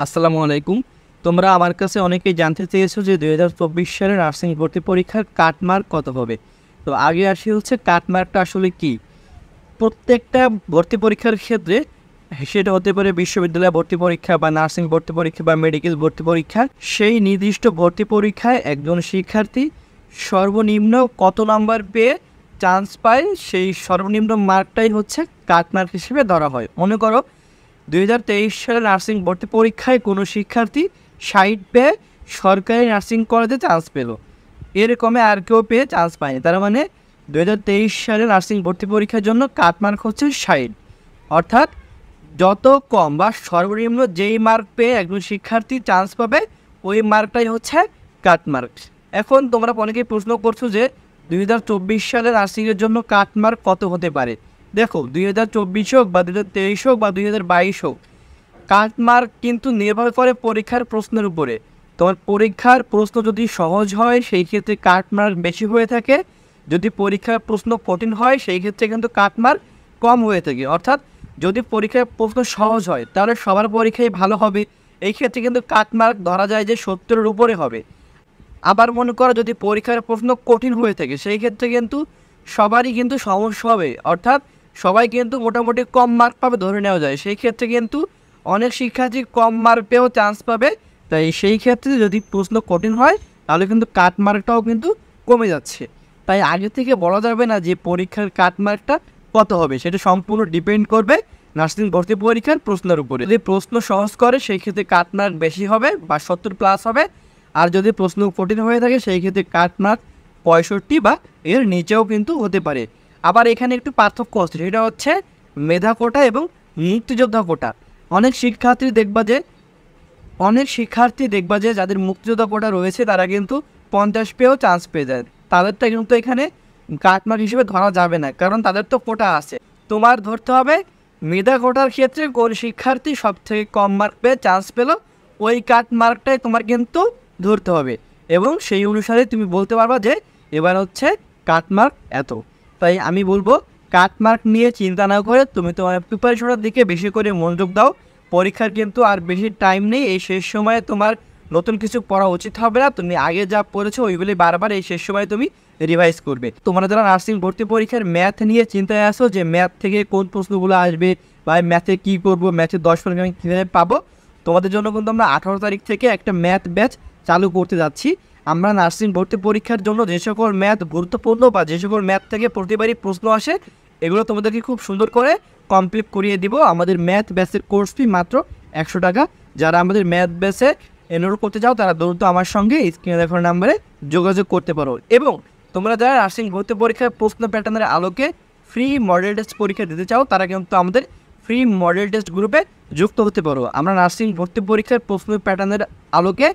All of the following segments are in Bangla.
আসসালামু আলাইকুম। তোমরা আমার কাছে অনেকেই জানতে চেয়েছো যে 2024 সালের নার্সিং ভর্তি পরীক্ষার কাটমার্ক কত হবে। তো আগে আসি হচ্ছে কাটমার্কটা আসলে কি। প্রত্যেকটা ভর্তি পরীক্ষার ক্ষেত্রে সেটা হতে পারে বিশ্ববিদ্যালয় ভর্তি পরীক্ষা বা নার্সিং ভর্তি পরীক্ষা বা মেডিকেল ভর্তি পরীক্ষা, সেই নির্দিষ্ট ভর্তি পরীক্ষায় একজন শিক্ষার্থী সর্বনিম্ন কত নাম্বার পেয়ে চান্স পায়, সেই সর্বনিম্ন মার্কটাই হচ্ছে কাটমার্ক হিসেবে ধরা হয়। মনে করো 2023 সালে নার্সিং ভর্তি পরীক্ষায় কোনো শিক্ষার্থী 60 পেয়ে সরকারি নার্সিং কলেজে চান্স পেল, এরকমে আর কেউ পেয়ে চান্স পায়নি। তার মানে 2023 সালে নার্সিং ভর্তি পরীক্ষার জন্য কাটমার্ক হচ্ছে 60। অর্থাৎ যত কম বা সর্বনিম্ন যেই মার্ক পেয়ে একজন শিক্ষার্থী চান্স পাবে ওই মার্কটাই হচ্ছে কাটমার্ক। এখন তোমরা অনেকেই প্রশ্ন করছো যে 2024 সালে নার্সিংয়ের জন্য কাটমার্ক কত হতে পারে। দেখো 2024 হোক বা 2023 হোক বা 2022 হোক, কাটমার্ক কিন্তু নির্ভর করে পরীক্ষার প্রশ্নের উপরে। তোমার পরীক্ষার প্রশ্ন যদি সহজ হয় সেই ক্ষেত্রে কাটমার্ক বেশি হয়ে থাকে, যদি পরীক্ষার প্রশ্ন কঠিন হয় সেই ক্ষেত্রে কিন্তু কাটমার্ক কম হয়ে থাকে। অর্থাৎ যদি পরীক্ষার প্রশ্ন সহজ হয় তাহলে সবার পরীক্ষাই ভালো হবে, এই ক্ষেত্রে কিন্তু কাটমার্ক ধরা যায় যে 70-এর উপরে হবে। আবার মনে করো যদি পরীক্ষার প্রশ্ন কঠিন হয়ে থাকে সেই ক্ষেত্রে কিন্তু সবারই কিন্তু সমস্যা হবে, অর্থাৎ সবাই কিন্তু মোটামুটি কম মার্ক পাবে ধরে নেওয়া যায়। সেই ক্ষেত্রে কিন্তু অনেক শিক্ষার্থী কম মার্ক পেয়েও চান্স পাবে। তাই সেই ক্ষেত্রে যদি প্রশ্ন কঠিন হয় তাহলে কিন্তু কাটমার্কটাও কিন্তু কমে যাচ্ছে। তাই আগে থেকে বলা যাবে না যে পরীক্ষার কাটমার্কটা কত হবে, সেটা সম্পূর্ণ ডিপেন্ড করবে নার্সিং ভর্তি পরীক্ষার প্রশ্নের উপরে। যদি প্রশ্ন সহজ করে সেই ক্ষেত্রে কাটমার্ক বেশি হবে বা 70+ হবে, আর যদি প্রশ্ন কঠিন হয়ে থাকে সেই ক্ষেত্রে কাটমার্ক 65 বা এর নিচেও কিন্তু হতে পারে। আবার এখানে একটু পার্থক্য আছে, সেটা হচ্ছে মেধা কোটা এবং মুক্তিযোদ্ধা কোটা। অনেক শিক্ষার্থী দেখবা যে যাদের মুক্তিযোদ্ধা কোটা রয়েছে তারা কিন্তু 50 পেয়েও চান্স পেয়ে যায়, তাদেরটা কিন্তু এখানে কাটমার্ক হিসেবে ধরা যাবে না, কারণ তাদের তো কোটা আছে। তোমার ধরতে হবে মেধা কোটার ক্ষেত্রে কোন শিক্ষার্থী সবথেকে কম মার্ক পেয়ে চান্স পেল, ওই কাটমার্কটাই তোমার কিন্তু ধরতে হবে এবং সেই অনুসারে তুমি বলতে পারবা যে এবার হচ্ছে কাটমার্ক এত। তাই আমি বলবো কাটমার্ক নিয়ে চিন্তা না করে তুমি তোমার প্রিপারেশনের দিকে বেশি করে মনোযোগ দাও। পরীক্ষার কিন্তু আর বেশি টাইম নেই, এই শেষ সময়ে তোমার নতুন কিছু পড়া উচিত হবে না। তুমি আগে যা পড়েছো ওইগুলি বারবার এই শেষ সময়ে তুমি রিভাইজ করবে। তোমরা যারা নার্সিং ভর্তি পরীক্ষার ম্যাথ নিয়ে চিন্তায় আসো যে ম্যাথ থেকে কোন প্রশ্নগুলো আসবে বা ম্যাথে কী করবো, ম্যাথে 10 মার্ক আমি কীভাবে পাবো, তোমাদের জন্য কিন্তু আমরা 18 তারিখ থেকে একটা ম্যাথ ব্যাচ চালু করতে যাচ্ছি। আমরা নার্সিং ভর্তি পরীক্ষার জন্য যে সকল ম্যাথ গুরুত্বপূর্ণ বা যে সকল ম্যাথ থেকে প্রতিবারই প্রশ্ন আসে এগুলো তোমাদেরকে খুব সুন্দর করে কমপ্লিট করিয়ে দিব। আমাদের ম্যাথ ব্যাচের কোর্স ফি মাত্র 100 টাকা। যারা আমাদের ম্যাথ ব্যাচে এনরোল করতে চাও তারা দ্রুত আমার সঙ্গে স্ক্রিনে দেখানো নাম্বারে যোগাযোগ করতে পারো। এবং তোমরা যারা নার্সিং ভর্তি পরীক্ষার প্রশ্ন প্যাটার্নের আলোকে ফ্রি মডেল টেস্ট পরীক্ষা দিতে চাও তারা কিন্তু আমাদের ফ্রি মডেল টেস্ট গ্রুপে যুক্ত হতে পারো। আমরা নার্সিং ভর্তি পরীক্ষার প্রশ্ন প্যাটার্নের আলোকে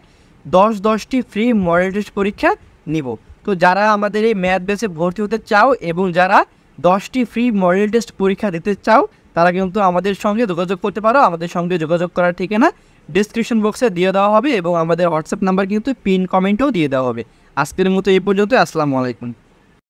10টি ফ্রি মডেল টেস্ট পরীক্ষা নিব। তো যারা আমাদের এই ম্যাথ বেসে ভর্তি হতে চাও এবং যারা 10টি ফ্রি মডেল টেস্ট পরীক্ষা দিতে চাও তারা কিন্তু আমাদের সঙ্গে যোগাযোগ করতে পারো। আমাদের সঙ্গে যোগাযোগ করার ঠিকানা ডিসক্রিপশন বক্সে দিয়ে দেওয়া হবে এবং আমাদের হোয়াটসঅ্যাপ নাম্বার কিন্তু পিন কমেন্টেও দিয়ে দেওয়া হবে। আজকের মতো এই পর্যন্ত। আসসালামু আলাইকুম।